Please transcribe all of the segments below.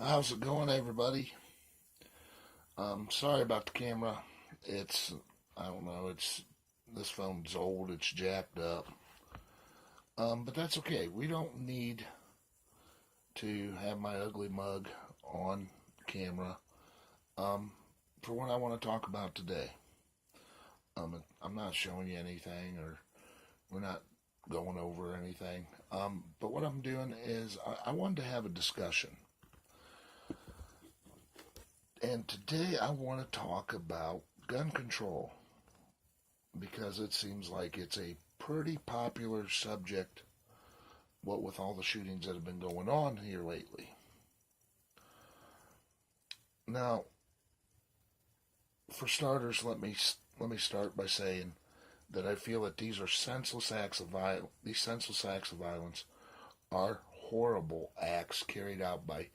How's it going, everybody? Sorry about the camera. I don't know, this phone's old, it's jacked up. But that's okay. We don't need to have my ugly mug on camera um, for what I want to talk about today. I'm not showing you anything, or we're not going over anything. But what I'm doing is I wanted to have a discussion. And today I want to talk about gun control because it seems like it's a pretty popular subject, what with all the shootings that have been going on here lately. Now, for starters, let me start by saying that I feel that these senseless acts of violence are horrible acts carried out by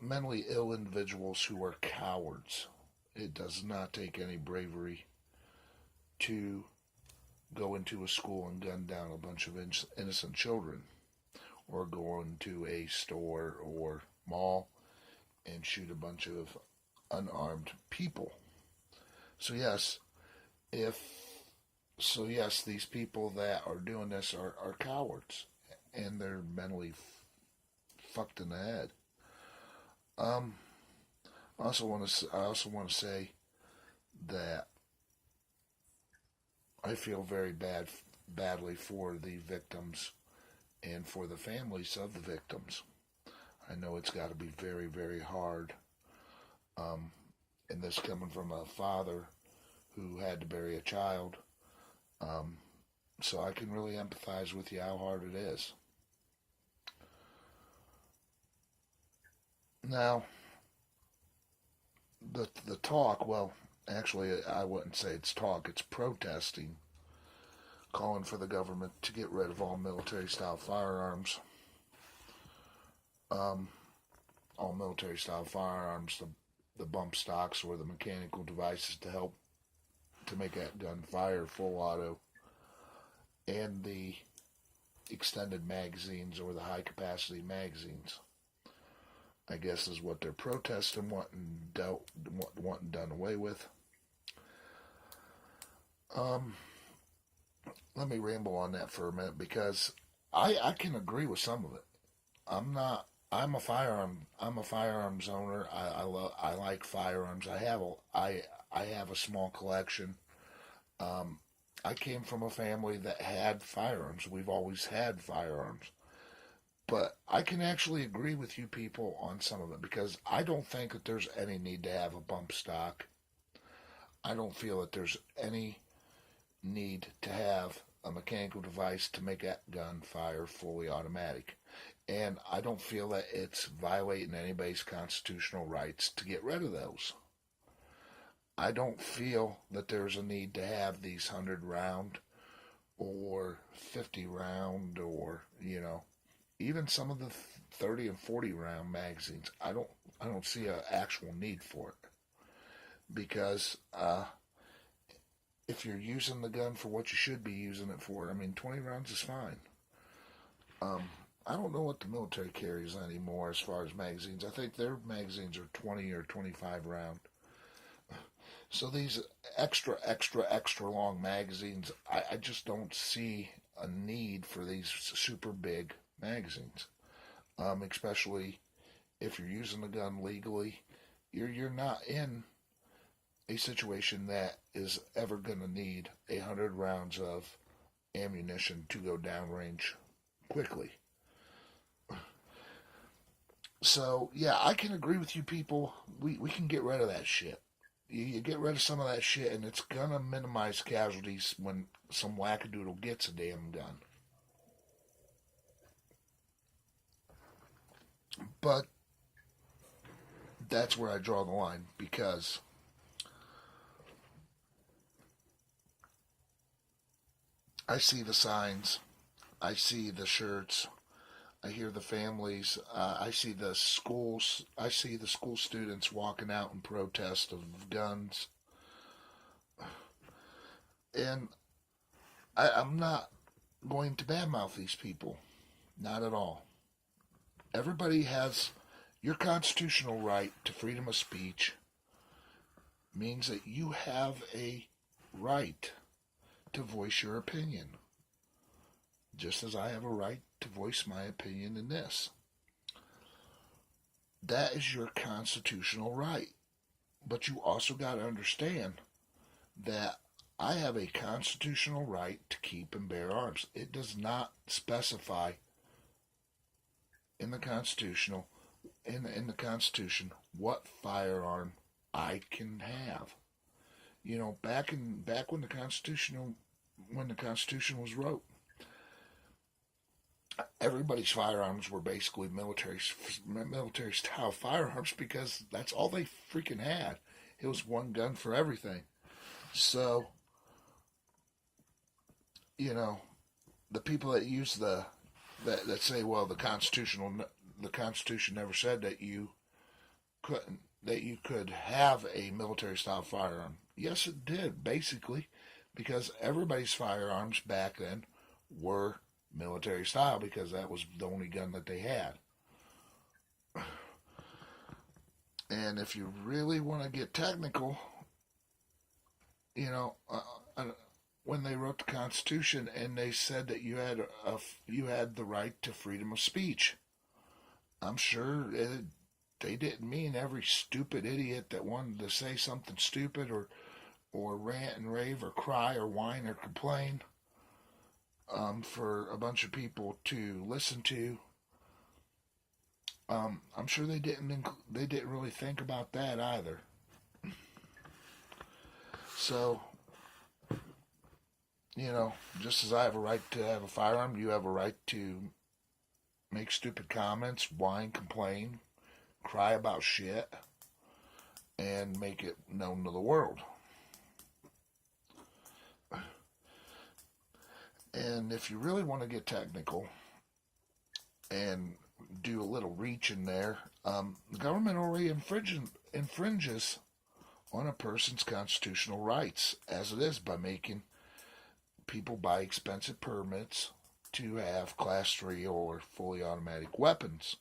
mentally ill individuals who are cowards. It does not take any bravery to go into a school and gun down a bunch of innocent children, or go into a store or mall and shoot a bunch of unarmed people. So yes, if these people that are doing this are cowards and they're mentally fucked in the head. Um, I also want to say that I feel badly for the victims and for the families of the victims. I know it's got to be very, very hard. Um, and this coming from a father who had to bury a child. Um, so I can really empathize with you how hard it is. Now, the talk, well, actually, I wouldn't say it's talk, it's protesting, calling for the government to get rid of all military style firearms. Um, all military style firearms, the bump stocks or the mechanical devices to help to make that gun fire full auto, and the extended magazines or the high capacity magazines. I guess is what they're protesting, wanting done away with. Um, Let me ramble on that for a minute because I can agree with some of it. I'm not. I'm a firearms owner. I like firearms. I have a small collection. Um, I came from a family that had firearms. We've always had firearms. But I can actually agree with you people on some of it because I don't think that there's any need to have a bump stock. I don't feel that there's any need to have a mechanical device to make that gun fire fully automatic. And I don't feel that it's violating anybody's constitutional rights to get rid of those. I don't feel that there's a need to have these 100 round or 50 round or, even some of the 30 and 40 round magazines. I don't see an actual need for it because if you're using the gun for what you should be using it for, I mean, 20 rounds is fine. Um, I don't know what the military carries anymore as far as magazines. I think their magazines are 20 or 25 round. So these extra long magazines, I just don't see a need for these super big magazines. Especially if you're using the gun legally, you're not in a situation that is ever going to need 100 rounds of ammunition to go downrange quickly. So yeah, I can agree with you people. We can get rid of that shit. You get rid of some of that shit, and it's gonna minimize casualties when some wackadoodle gets a damn gun. But that's where I draw the line because I see the signs, I see the shirts, I hear the families, I see the schools, I see the school students walking out in protest of guns, and I'm not going to badmouth these people, not at all. Everybody has Your constitutional right to freedom of speech means that you have a right to voice your opinion, just as I have a right to voice my opinion in this. That is your constitutional right. But you also got to understand that I have a constitutional right to keep and bear arms. It does not specify in the constitutional in the Constitution what firearm I can have. You know, back when the Constitution was wrote, everybody's firearms were basically military style firearms because that's all they freaking had. It was one gun for everything. So, you know, the people that use that say, well, the Constitution never said that you could have a military style firearm. Yes, it did, basically, because everybody's firearms back then were military style because that was the only gun that they had. And if you really want to get technical, you know, when they wrote the Constitution and they said that you had the right to freedom of speech, I'm sure they didn't mean every stupid idiot that wanted to say something stupid or rant and rave or cry or whine or complain for a bunch of people to listen to. I'm sure they didn't really think about that either. So, you know, just as I have a right to have a firearm, you have a right to make stupid comments, whine, complain, cry about shit, and make it known to the world. And if you really want to get technical and do a little reach in there, the government already infringes on a person's constitutional rights, as it is by making people buy expensive permits to have Class 3 or fully automatic weapons.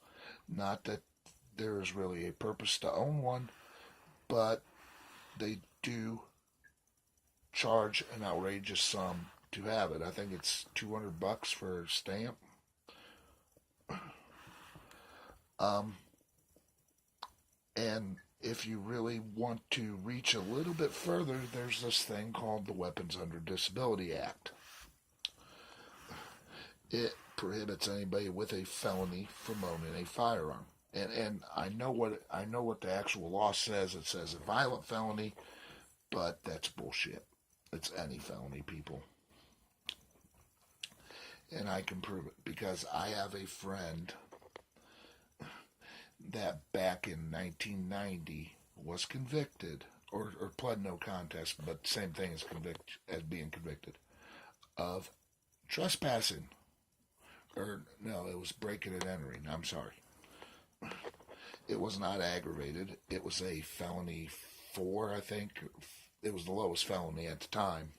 Not that there is really a purpose to own one, but they do charge an outrageous sum to have it. I think it's $200 for a stamp. And if you really want to reach a little bit further, there's this thing called the Weapons Under Disability Act. It prohibits anybody with a felony from owning a firearm. And I know what the actual law says. It says a violent felony, but that's bullshit. It's any felony, people. And I can prove it because I have a friend that back in 1990 was convicted, or pled no contest, but same thing as being convicted, of trespassing. Or, no, it was breaking and entering. I'm sorry. It was not aggravated. It was a felony 4, I think. It was the lowest felony at the time.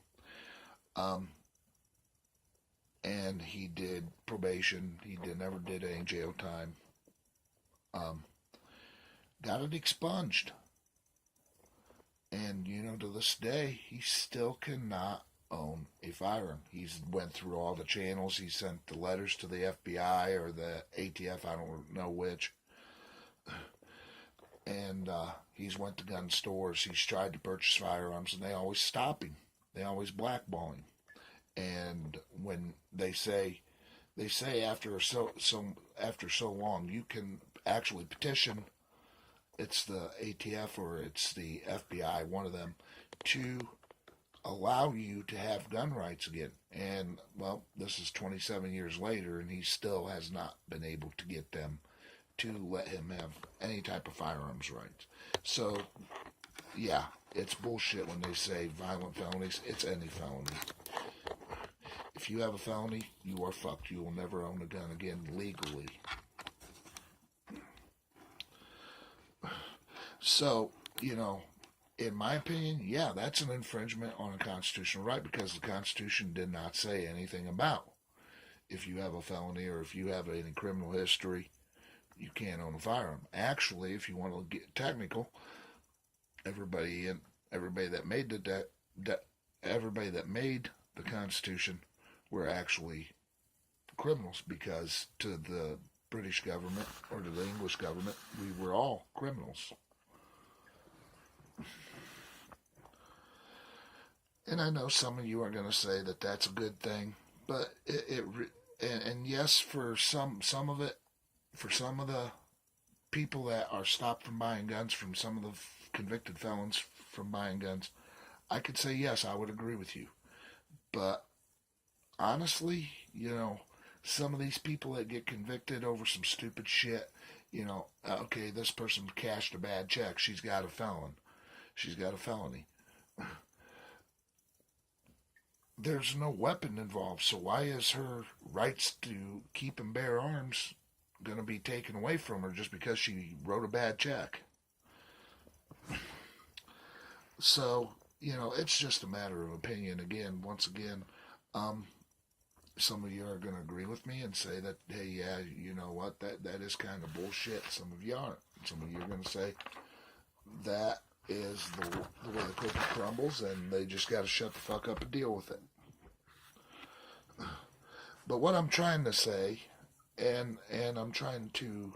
And he did probation. He never did any jail time. Got it expunged. And, you know, to this day, he still cannot own a firearm. He's went through all the channels. He sent the letters to the FBI or the ATF, I don't know which. And he's went to gun stores. He's tried to purchase firearms, and they always stop him. They always blackball him. And when they say after so long, you can actually petition. It's the ATF or it's the FBI, one of them, to allow you to have gun rights again. And, well, this is 27 years later, and he still has not been able to get them to let him have any type of firearms rights. So, yeah, it's bullshit when they say violent felonies. It's any felony. If you have a felony, you are fucked. You will never own a gun again legally. So, you know, in my opinion, yeah, that's an infringement on a constitutional right because the Constitution did not say anything about if you have a felony or if you have any criminal history, you can't own a firearm. Actually, if you want to get technical, everybody in everybody that made everybody that made the Constitution were actually criminals, because to the British government or to the English government, we were all criminals. And I know some of you are going to say that that's a good thing, but and yes, for some of it, for some of the people that are stopped from buying guns, from some of the convicted felons from buying guns, I could say yes, I would agree with you. But honestly, some of these people that get convicted over some stupid shit, okay, this person cashed a bad check. She's got a felon. She's got a felony. There's no weapon involved, so why is her rights to keep and bear arms going to be taken away from her just because she wrote a bad check? So, it's just a matter of opinion. Again, once again, some of you are going to agree with me and say that, hey, yeah, you know what, that is kind of bullshit. Some of you aren't. Some of you are going to say that is the way the cookie crumbles, and they just got to shut the fuck up and deal with it. But what I'm trying to say, and I'm trying to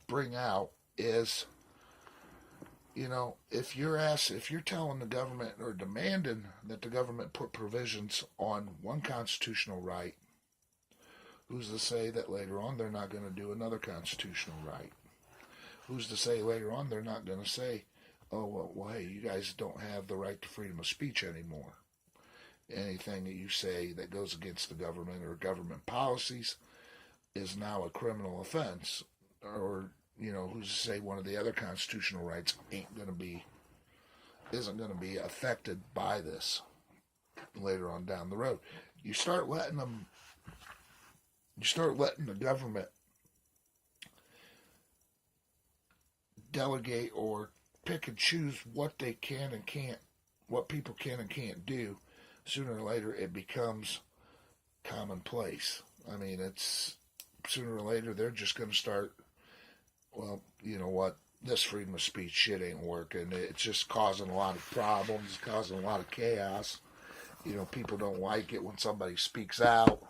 bring out, is, if you're telling the government or demanding that the government put provisions on one constitutional right, who's to say that later on they're not going to do another constitutional right? Who's to say later on they're not going to say, oh, well, hey, you guys don't have the right to freedom of speech anymore. Anything that you say that goes against the government or government policies is now a criminal offense. Or, who's to say one of the other constitutional rights isn't going to be affected by this later on down the road. You start letting the government delegate or pick and choose what they can and can't, what people can and can't do. Sooner or later it becomes commonplace. I mean, it's sooner or later they're just going to start, well, you know what, this freedom of speech shit ain't working. It's just causing a lot of problems, causing a lot of chaos. People don't like it when somebody speaks out.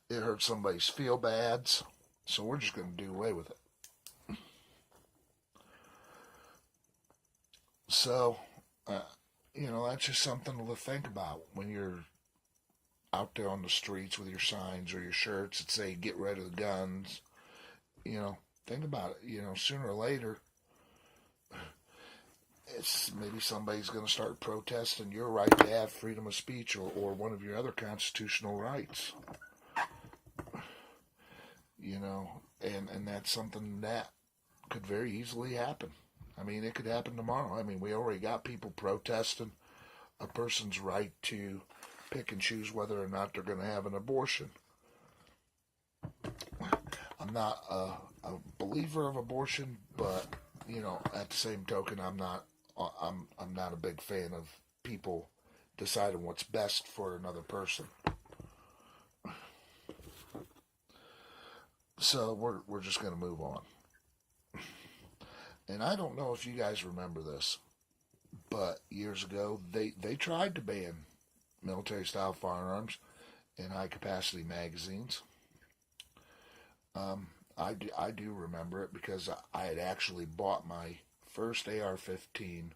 It hurts somebody's feel bads. So we're just going to do away with it. So, that's just something to think about when you're out there on the streets with your signs or your shirts that say, get rid of the guns. Think about it. Sooner or later, it's maybe somebody's going to start protesting your right to have freedom of speech or one of your other constitutional rights. And that's something that could very easily happen. I mean, it could happen tomorrow. I mean, we already got people protesting a person's right to pick and choose whether or not they're going to have an abortion. I'm not a believer of abortion, but at the same token, I'm not a big fan of people deciding what's best for another person. So we're just going to move on. And I don't know if you guys remember this, but years ago they tried to ban military-style firearms in high-capacity magazines. I do remember it because I had actually bought my first AR-15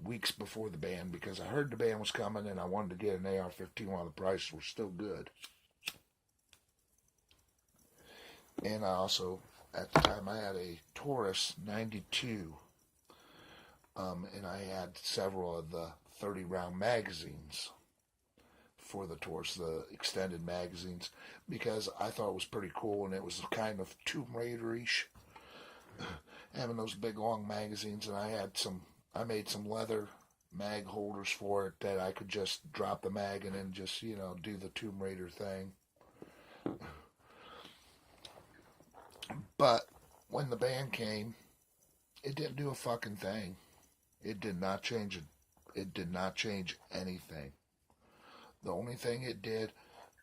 weeks before the ban because I heard the ban was coming and I wanted to get an AR-15 while the prices were still good. And I also, at the time, I had a Taurus 92, and I had several of the 30-round magazines for the Taurus, the extended magazines, because I thought it was pretty cool, and it was kind of Tomb Raider-ish, having those big long magazines, and I made some leather mag holders for it that I could just drop the mag and then just, do the Tomb Raider thing. But when the ban came, it didn't do a fucking thing. It did not change it. It did not change anything. The only thing it did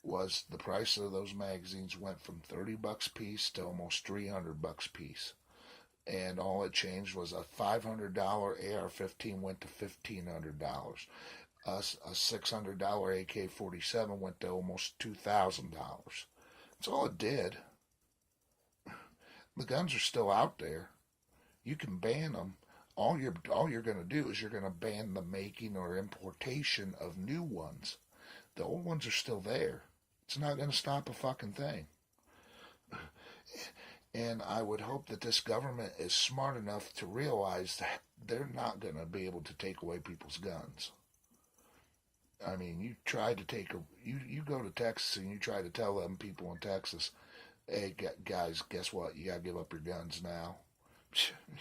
was the price of those magazines went from $30 a piece to almost $300 a piece. And all it changed was a $500 AR-15 went to $1,500. A $600 AK-47 went to almost $2,000. That's all it did. The guns are still out there. You can ban them. All you're going to do is you're going to ban the making or importation of new ones. The old ones are still there. It's not going to stop a fucking thing. And I would hope that this government is smart enough to realize that they're not going to be able to take away people's guns. I mean, you go to Texas and you try to tell them people in Texas, hey guys, guess what? You gotta give up your guns now.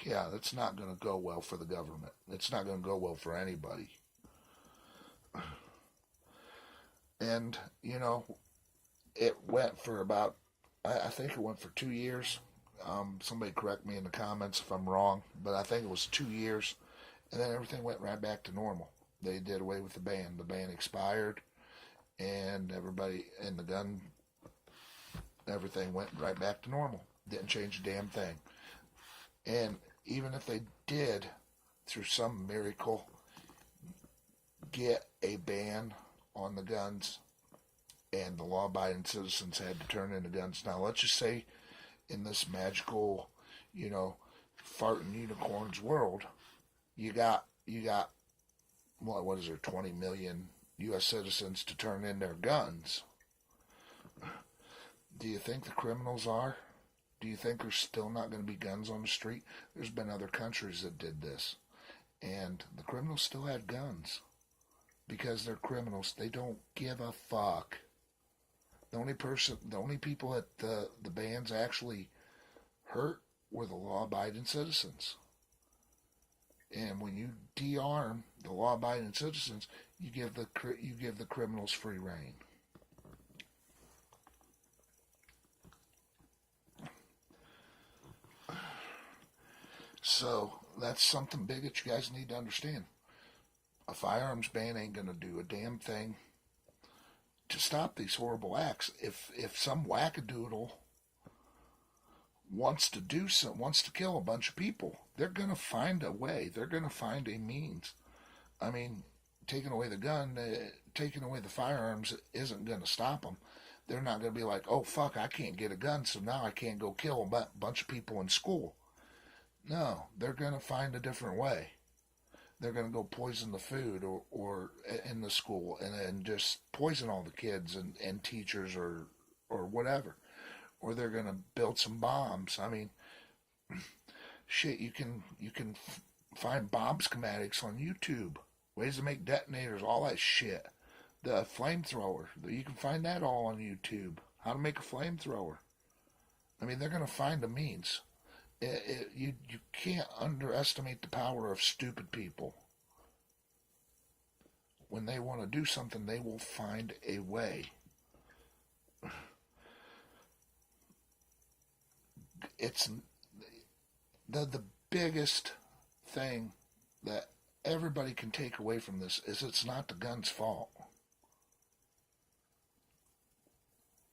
Yeah, that's not going to go well for the government. It's not going to go well for anybody. And, it went for about, I think it went for 2 years. Somebody correct me in the comments if I'm wrong, but I think it was 2 years. And then everything went right back to normal. They did away with the ban. The ban expired, and everybody in the gun, everything went right back to normal. Didn't change a damn thing. And even if they did, through some miracle, get a ban on the guns, and the law-abiding citizens had to turn in the guns. Now, let's just say in this magical, farting unicorns world, you got what is there, 20 million U.S. citizens to turn in their guns. Do you think the criminals are? Do you think there's still not going to be guns on the street? There's been other countries that did this, and the criminals still had guns because they're criminals. They don't give a fuck. The only people that the bans actually hurt were the law-abiding citizens. And when you de-arm the law-abiding citizens, you give the criminals free rein. So that's something big that you guys need to understand. A firearms ban ain't gonna do a damn thing to stop these horrible acts. If some wackadoodle wants to kill a bunch of people, they're gonna find a way. They're gonna find a means. I mean, taking away the firearms isn't gonna stop them. They're not gonna be like, oh fuck, I can't get a gun, so now I can't go kill a bunch of people in school. No, they're gonna find a different way. They're going to go poison the food or in the school and just poison all the kids and teachers or whatever. Or they're going to build some bombs. I mean, shit, you can find bomb schematics on YouTube. Ways to make detonators, all that shit. The flamethrower, you can find that all on YouTube. How to make a flamethrower. I mean, they're going to find a means. You can't underestimate the power of stupid people. When they want to do something, they will find a way. It's the biggest thing that everybody can take away from this is it's not the gun's fault.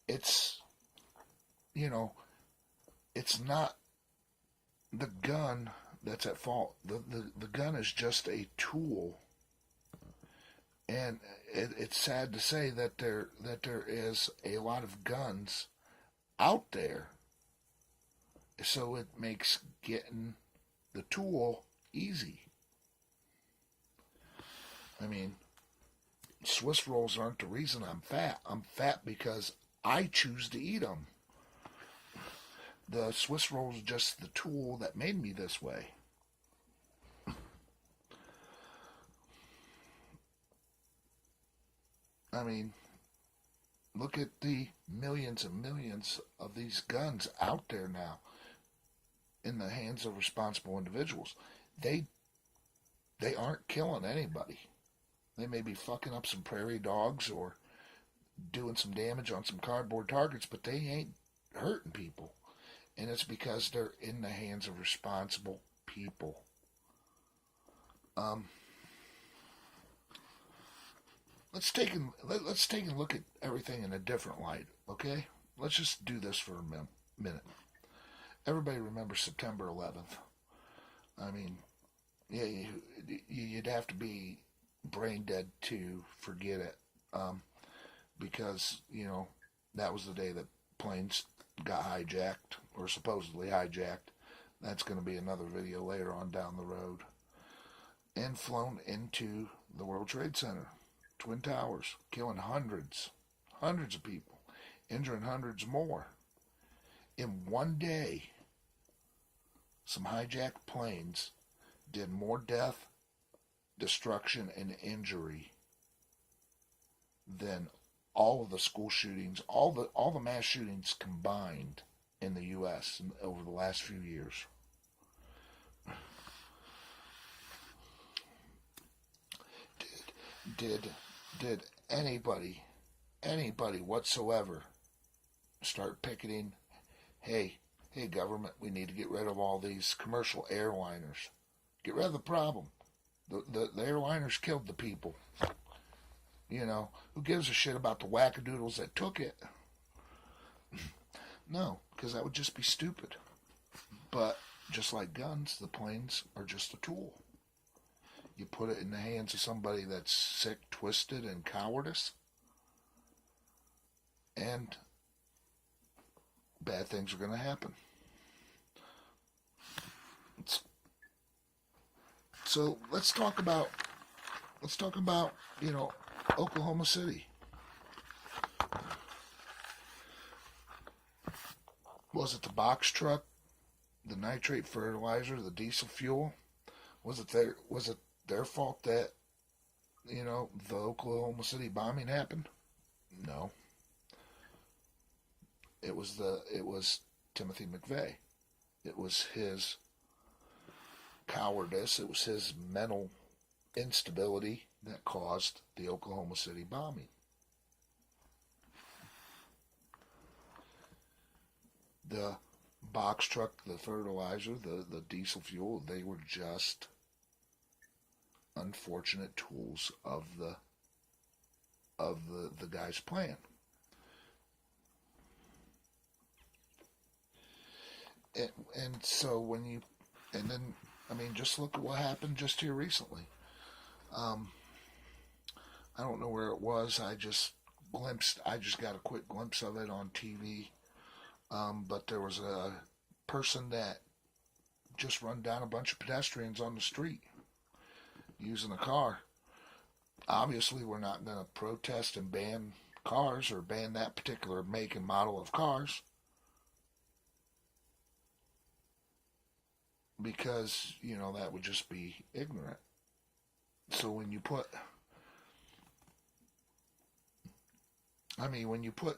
It's, it's not the gun that's at fault. The gun is just a tool, and it's sad to say that there is a lot of guns out there, so it makes getting the tool easy. I mean, Swiss rolls aren't the reason I'm fat. I'm fat because I choose to eat them. The Swiss roll is just the tool that made me this way. I mean, look at the millions and millions of these guns out there now in the hands of responsible individuals. They aren't killing anybody. They may be fucking up some prairie dogs or doing some damage on some cardboard targets, but they ain't hurting people. And it's because they're in the hands of responsible people. let's take a look at everything in a different light, okay? Let's just do this for a minute. Everybody remembers September 11th. I mean, yeah, you'd have to be brain dead to forget it, because that was the day that planes got hijacked or supposedly hijacked. That's going to be another video later on down the road. And flown into the World Trade Center, Twin Towers, killing hundreds of people, injuring hundreds more. In one day, some hijacked planes did more death, destruction, and injury than all of the school shootings, all the mass shootings combined in the U.S. over the last few years. Did anybody whatsoever start picketing? Hey, government, we need to get rid of all these commercial airliners. Get rid of the problem. The airliners killed the people. Who gives a shit about the wackadoodles that took it? No, because that would just be stupid. But just like guns, the planes are just a tool. You put it in the hands of somebody that's sick, twisted, and cowardice, and bad things are going to happen. So let's talk about Oklahoma City. Was it the box truck, the nitrate fertilizer, the diesel fuel? Was it their fault that the Oklahoma City bombing happened? No. It was Timothy McVeigh. It was his cowardice. It was his mental instability that caused the Oklahoma City bombing. The box truck, the fertilizer, the diesel fuel, they were just unfortunate tools of the guy's plan. And so just look at what happened just here recently. I don't know where it was. I just got a quick glimpse of it on TV. But there was a person that just run down a bunch of pedestrians on the street using a car. Obviously, we're not going to protest and ban cars or ban that particular make and model of cars, because that would just be ignorant. So when you put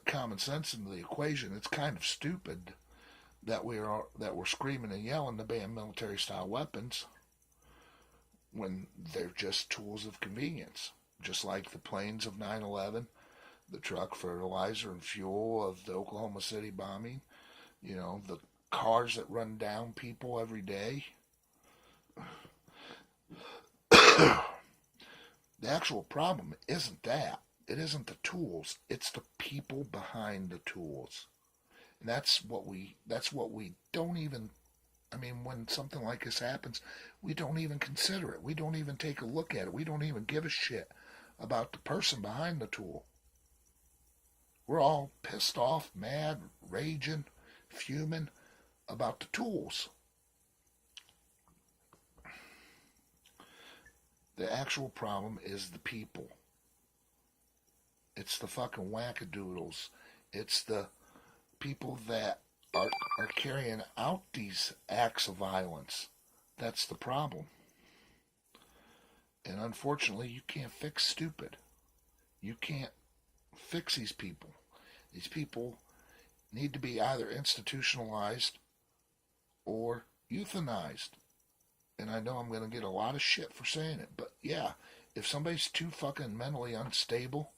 common sense into the equation, it's kind of stupid that we're screaming and yelling to ban military style weapons when they're just tools of convenience, just like the planes of 9/11, the truck, fertilizer, and fuel of the Oklahoma City bombing, the cars that run down people every day. The actual problem isn't that. It isn't the tools. It's the people behind the tools. And that's what we don't even, when something like this happens, we don't even consider it. We don't even take a look at it. We don't even give a shit about the person behind the tool. We're all pissed off, mad, raging, fuming about the tools. The actual problem is the people. It's the fucking wackadoodles. It's the people that are carrying out these acts of violence. That's the problem. And unfortunately, you can't fix stupid. You can't fix these people. These people need to be either institutionalized or euthanized. And I know I'm going to get a lot of shit for saying it, but yeah, if somebody's too fucking mentally unstable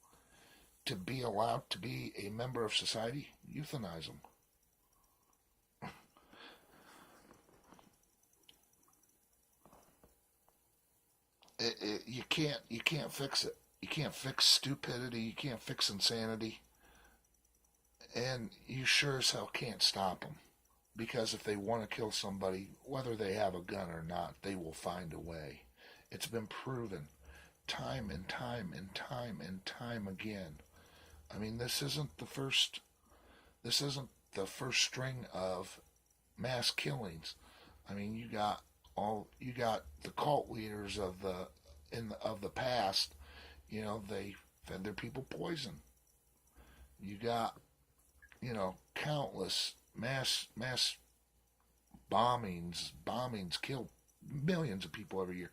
to be allowed to be a member of society, euthanize them. You can't fix it. You can't fix stupidity. You can't fix insanity. And you sure as hell can't stop them. Because if they want to kill somebody, whether they have a gun or not, they will find a way. It's been proven time and time and time and time again. I mean, this isn't the first. This isn't the first string of mass killings. I mean, you got the cult leaders of the past. You know, they fed their people poison. You got, countless mass bombings kill millions of people every year.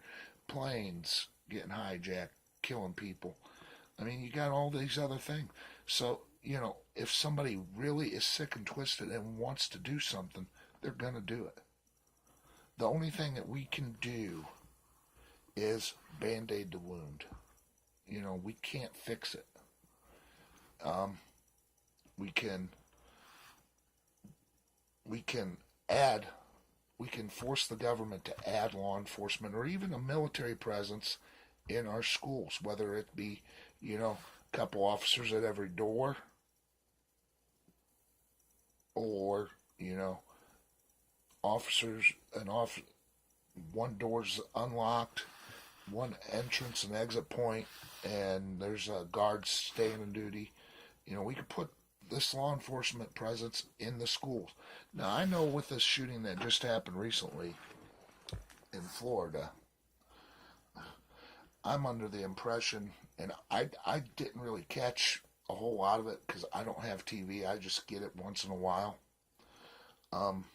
Planes getting hijacked, killing people. I mean, you got all these other things. So, if somebody really is sick and twisted and wants to do something, they're going to do it. The only thing that we can do is band-aid the wound. We can't fix it. Um, we can we can add we can force the government to add law enforcement or even a military presence in our schools, whether it be, a couple officers at every door or, officers and off one door's unlocked, one entrance and exit point, and there's a guard staying on duty. We could put this law enforcement presence in the schools. Now, I know with this shooting that just happened recently in Florida, I'm under the impression, and I didn't really catch a whole lot of it because I don't have TV. I just get it once in a while. Um,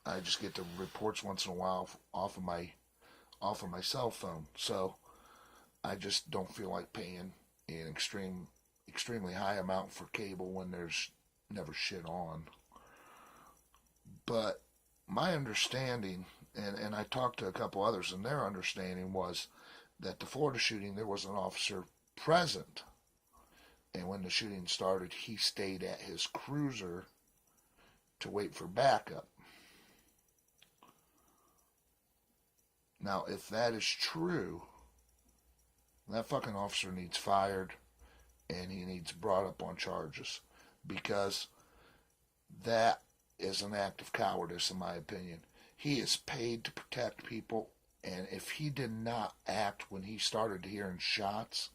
I just get the reports once in a while off of my cell phone. So I just don't feel like paying an extremely high amount for cable when there's never shit on. But my understanding, and I talked to a couple others, and their understanding was that the Florida shooting, there was an officer present. And when the shooting started, he stayed at his cruiser to wait for backup. Now, if that is true, that fucking officer needs fired and he needs brought up on charges because that is an act of cowardice, in my opinion. He is paid to protect people, and if he did not act when he started hearing shots,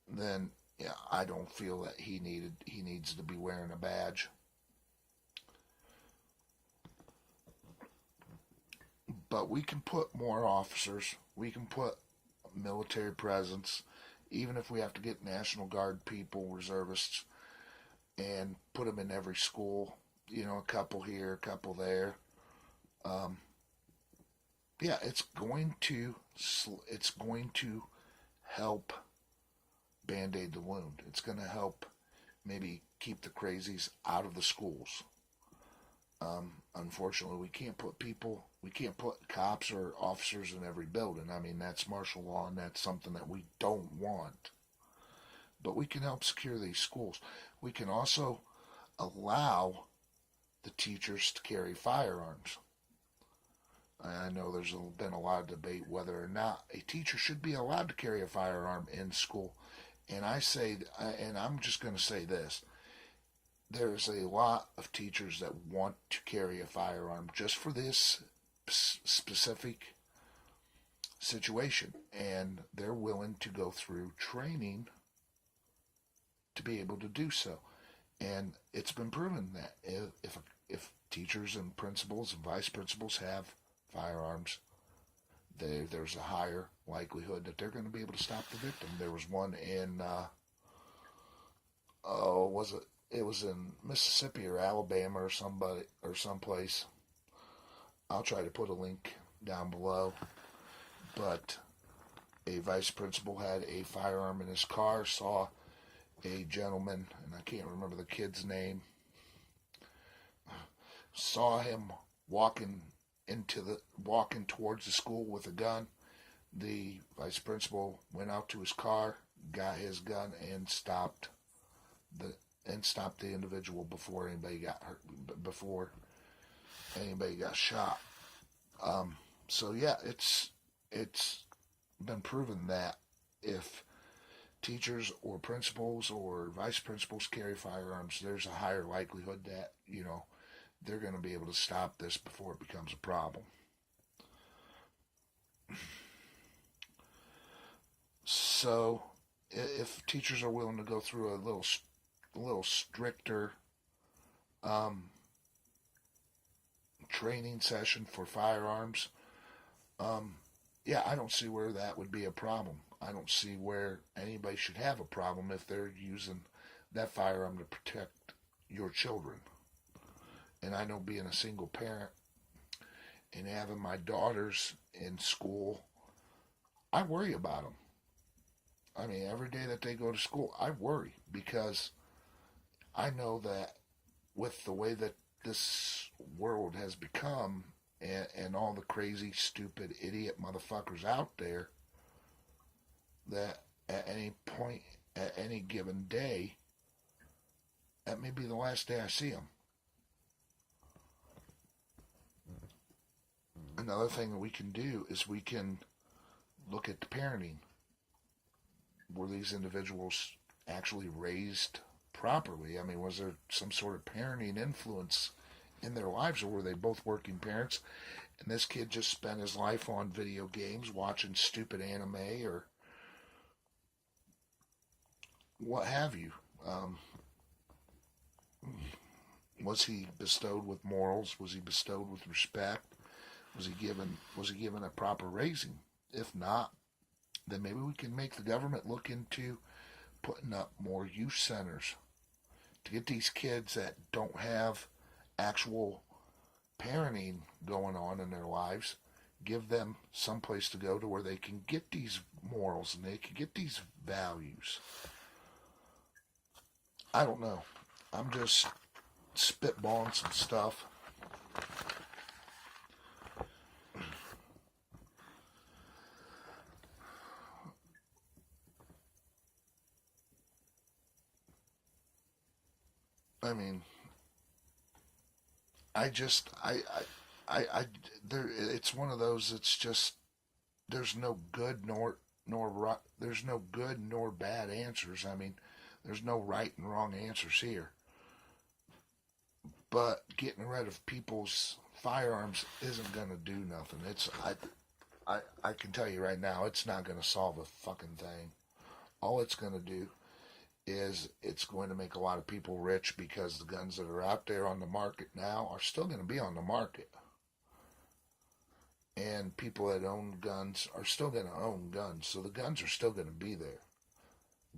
then yeah, I don't feel that he needs to be wearing a badge. But we can put more officers, we can put military presence, even if we have to get National Guard people, reservists, and put them in every school, a couple here, a couple there. Um, yeah, it's going to help band-aid the wound. It's going to help maybe keep the crazies out of the schools. Unfortunately, we can't put cops or officers in every building. I mean, that's martial law, and that's something that we don't want. But we can help secure these schools. We can also allow the teachers to carry firearms. I know there's been a lot of debate whether or not a teacher should be allowed to carry a firearm in school. And I'm just going to say this. There's a lot of teachers that want to carry a firearm just for this specific situation, and they're willing to go through training to be able to do so. And it's been proven that if teachers and principals and vice principals have firearms, there's a higher likelihood that they're going to be able to stop the victim. There was one in it was in Mississippi or Alabama or someplace. I'll try to put a link down below. But a vice principal had a firearm in his car, saw a gentleman, and I can't remember the kid's name, saw him walking towards the school with a gun. The vice principal went out to his car, got his gun, and stopped the individual before anybody got hurt, before anybody got shot. So yeah, it's been proven that if teachers or principals or vice principals carry firearms, there's a higher likelihood that, they're going to be able to stop this before it becomes a problem. So, if teachers are willing to go through a little stricter training session for firearms, yeah, I don't see where that would be a problem. I don't see where anybody should have a problem if they're using that firearm to protect your children. And I know, being a single parent and having my daughters in school, I worry about them. I mean, every day that they go to school, I worry, because I know that with the way that this world has become, and all the crazy, stupid, idiot motherfuckers out there, that at any point, at any given day, that may be the last day I see them. Another thing that we can do is we can look at the parenting. Were these individuals actually raised properly? I mean, was there some sort of parenting influence in their lives, or were they both working parents and this kid just spent his life on video games watching stupid anime or what have you? Was he bestowed with morals? Was he bestowed with respect? Was he given a proper raising? If not, then maybe we can make the government look into putting up more youth centers to get these kids that don't have actual parenting going on in their lives, give them some place to go to where they can get these morals and they can get these values. I don't know. I'm just spitballing some stuff. I mean, I just, there. It's one of those. It's just, there's no good there's no good nor bad answers. I mean, there's no right and wrong answers here. But getting rid of people's firearms isn't gonna do nothing. I can tell you right now, it's not gonna solve a fucking thing. All it's gonna do is it's going to make a lot of people rich, because the guns that are out there on the market now are still going to be on the market. And people that own guns are still going to own guns. So the guns are still going to be there.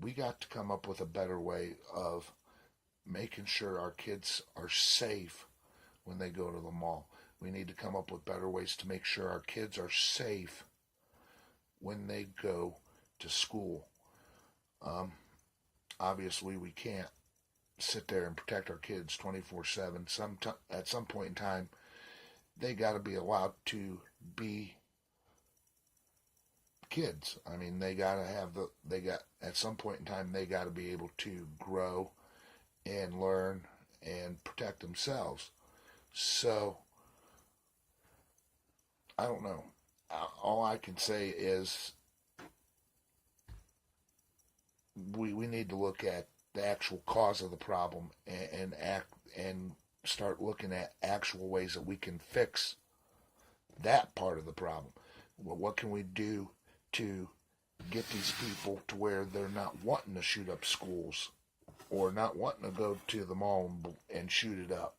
We got to come up with a better way of making sure our kids are safe when they go to the mall. We need to come up with better ways to make sure our kids are safe when they go to school. Obviously, we can't sit there and protect our kids 24/7. At some point in time, they got to be allowed to be kids. I mean, at some point in time, they got to be able to grow and learn and protect themselves. So, I don't know. All I can say is we need to look at the actual cause of the problem, and start looking at actual ways that we can fix that part of the problem. Well, what can we do to get these people to where they're not wanting to shoot up schools or not wanting to go to the mall and shoot it up?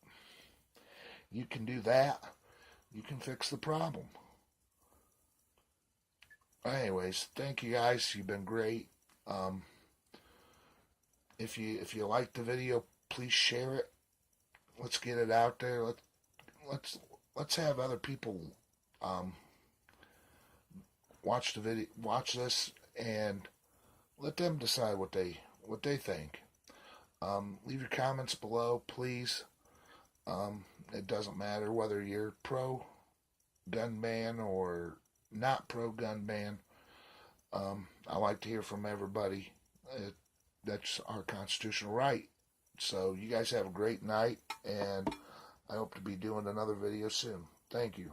You can do that. You can fix the problem. Anyways, thank you guys. You've been great. If you like the video, please share it. Let's get it out there. Let's have other people watch the video, watch this, and let them decide what they think. Leave your comments below, please. It doesn't matter whether you're pro gun ban or not pro gun ban. I like to hear from everybody. That's our constitutional right. So you guys have a great night, and I hope to be doing another video soon. Thank you.